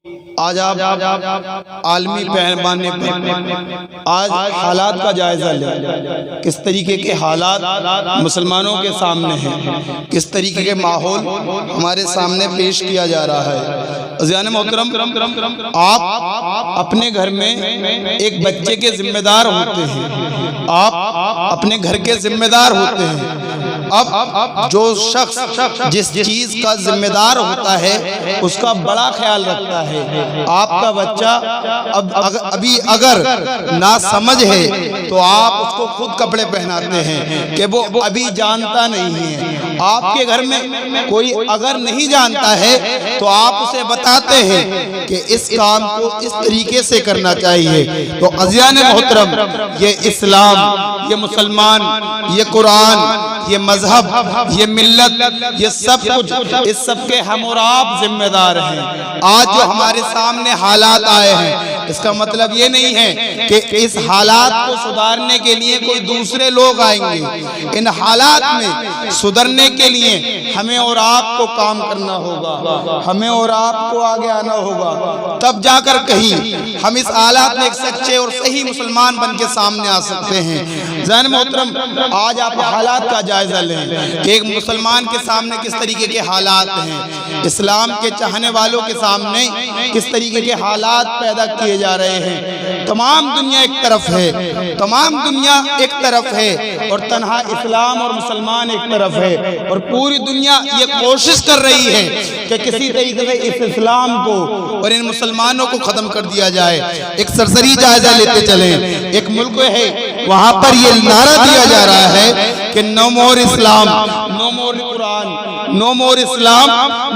آج آپ عالمی پیمانے پر آج حالات کا جائزہ لیں، کس طریقے کے حالات مسلمانوں کے سامنے ہیں، کس طریقے کے ماحول ہمارے سامنے پیش کیا جا رہا ہے۔ عزیزان محترم، آپ اپنے گھر میں ایک بچے کے ذمہ دار ہوتے ہیں، آپ اپنے گھر کے ذمہ دار ہوتے ہیں۔ اب جو شخص جس چیز کا ذمہ دار ہوتا ہے اس کا بڑا خیال رکھتا ہے۔ آپ کا بچہ ابھی اگر ناسمجھ ہے تو آپ اس کو خود کپڑے پہناتے ہیں کہ وہ ابھی جانتا نہیں ہے۔ آپ کے گھر میں کوئی اگر نہیں جانتا ہے تو آپ اسے بتاتے ہیں کہ اس کام کو اس طریقے سے کرنا چاہیے۔ تو عزیزان محترم، یہ اسلام، یہ مسلمان، یہ قرآن، یہ مذہب، یہ ملت، یہ سب کچھ، اس سب کے ہم اور آپ ذمہ دار ہیں۔ آج جو ہمارے سامنے حالات آئے ہیں، اس کا مطلب یہ نہیں ہے کہ اس حالات کو سدھارنے کے لیے کوئی دوسرے لوگ آئیں گے۔ ان حالات میں سدھرنے کے لیے ہمیں اور آپ کو کام کرنا ہوگا، ہمیں اور آپ کو آگے آنا ہوگا، تب جا کر کہیں ہم اس حالات میں ایک سچے اور صحیح مسلمان بن کے سامنے آ سکتے ہیں۔ ذہن محترم، آج آپ حالات کا جائزہ لیں کہ ایک مسلمان کے سامنے کس طریقے کے حالات ہیں، اسلام کے چاہنے والوں کے سامنے کس طریقے کے حالات پیدا کیے جا رہے ہیں۔ تمام دنیا ایک طرف ہے، تمام دنیا ایک طرف ہے اور تنہا اسلام اور مسلمان ایک طرف ہے، اور پوری دنیا یہ کوشش کر رہی ہے کہ کسی طریقے سے اس اسلام کو اور ان مسلمانوں کو ختم کر دیا جائے۔ ایک سرسری جائزہ لیتے چلیں، ایک ملک ہے وہاں پر یہ نعرہ دیا جا رہا ہے کہ نو مور اسلام، نو مور قرآن، نو مور اسلام،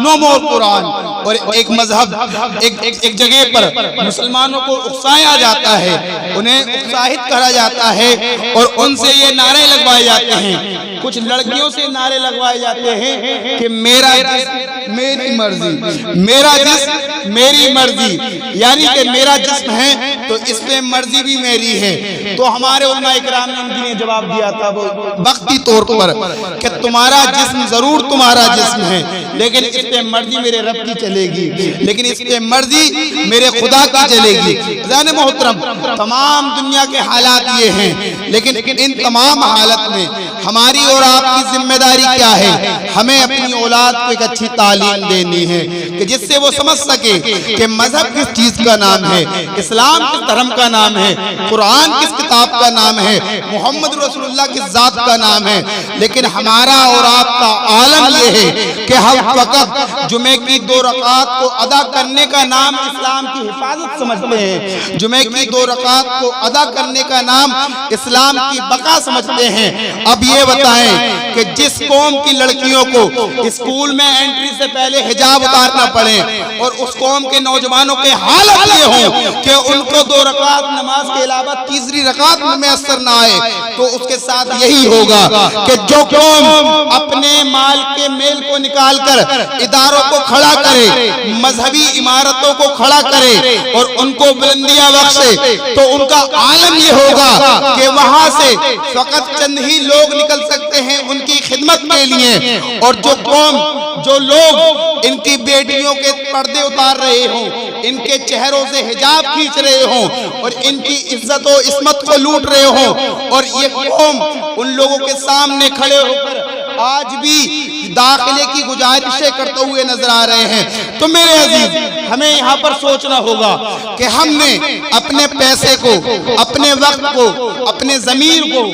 نو مور قرآن۔ اور ایک مذہب ایک جگہ پر مسلمانوں کو اکسایا جاتا ہے، انہیں اکساہت کرا جاتا ہے اور ان سے یہ نعرے لگوائے جاتے ہیں، کچھ لڑکیوں سے نعرے لگوائے جاتے ہیں کہ میرا جسم میری مرضی، میرا جسم میری مرضی، یعنی کہ میرا جسم ہے تو اس پہ مرضی بھی میری ہے۔ تو ہمارے علماء اکرام نے ان کے لیے جواب دیا تھا وہ وقتی طور پر کہ تمہارا جسم ضرور تمہارا جسم ہے، لیکن اس پہ مرضی میرے رب کی چلے گی، لیکن اس پہ مرضی میرے خدا کی چلے گی۔ عزیزان محترم، تمام دنیا کے حالات یہ ہیں، لیکن ان تمام حالت میں ہماری اور آپ کی ذمہ داری کیا ہے؟ ہمیں اپنی اولاد کو ایک اچھی تعلیم دینی ہے کہ جس سے وہ سمجھ سکے کہ مذہب کس چیز کا نام ہے، اسلام کس دھرم کا نام ہے، قرآن کس کتاب کا نام ہے، محمد رسول اللہ کس ذات کا نام ہے۔ لیکن ہمارا اور آپ کا عالم یہ ہے کہ ہم فقط جمعے کی 2 رکعات کو ادا کرنے کا نام اسلام کی حفاظت سمجھتے ہیں، جمعے کی 2 رکعات کو ادا کرنے کا نام اسلام کی بقا سمجھتے ہیں۔ اب یہ بتائیں کہ جس قوم کی لڑکیوں کو اسکول میں انٹری سے پہلے حجاب اتارنا پڑے اور اس قوم کے نوجوانوں کے حالت یہ ہوں کہ ان کو 2 رکعات نماز کے علاوہ تیسری رکعت میں میسر نہ آئے، تو اس کے ساتھ یہی ہوگا کہ جو قوم اپنے مال کے میل کو نکال کر اداروں کو کھڑا کرے، مذہبی عمارتوں کو کھڑا کرے اور ان کو بلندیاں بخشے، تو ان کا عالم یہ ہوگا کہ وہاں سے فقط چند ہی لوگ نکل سکتے ہیں ان کی خدمت کے لیے، اور جو قوم، جو لوگ ان کی بیٹیوں کے پردے اتار رہے ہوں، ان کے چہروں سے حجاب کھینچ رہے ہوں اور ان کی عزت و عصمت کو لوٹ رہے ہوں، اور یہ قوم ان لوگوں کے سامنے کھڑے ہو کر آج بھی داخلے کی گزارشیں کرتے ہوئے نظر آ رہے ہیں، تو میرے عزیز ہمیں یہاں پر سوچنا ہوگا کہ ہم نے اپنے پیسے کو، اپنے وقت کو، اپنے ضمیر کو،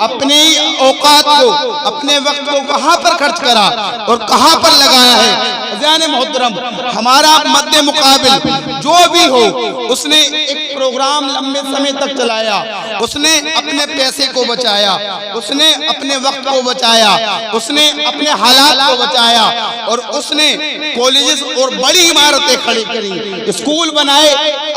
اپنے اوقات کو، اپنے وقت کو کہاں پر خرچ کرا اور کہاں پر لگایا ہے۔ عزیزان محترم، ہمارا مد مقابل جو بھی ہو، اس نے ایک پروگرام لمبے سمے تک چلایا، اس نے اپنے پیسے کو بچایا، اس نے اپنے وقت کو بچایا، اس نے اپنے حالات کو بچایا، اور اس نے کالجز اور بڑی عمارتیں کھڑی کری، اسکول بنائے،